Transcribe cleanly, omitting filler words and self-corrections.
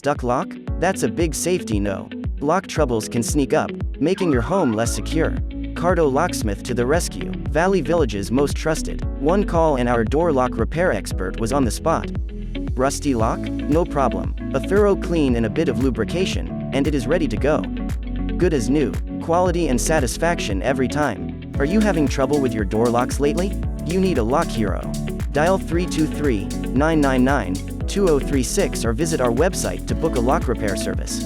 stuck lock? That's a big safety no. Lock troubles can sneak up, making your home less secure. Kardo Locksmith to the rescue. Valley Village's most trusted. One call and our door lock repair expert was on the spot. Rusty lock? No problem. A thorough clean and a bit of lubrication, and it is ready to go. Good as new. Quality and satisfaction every time. Are you having trouble with your door locks lately? You need a lock hero. Dial 323-999-2036 or visit our website to book a lock repair service.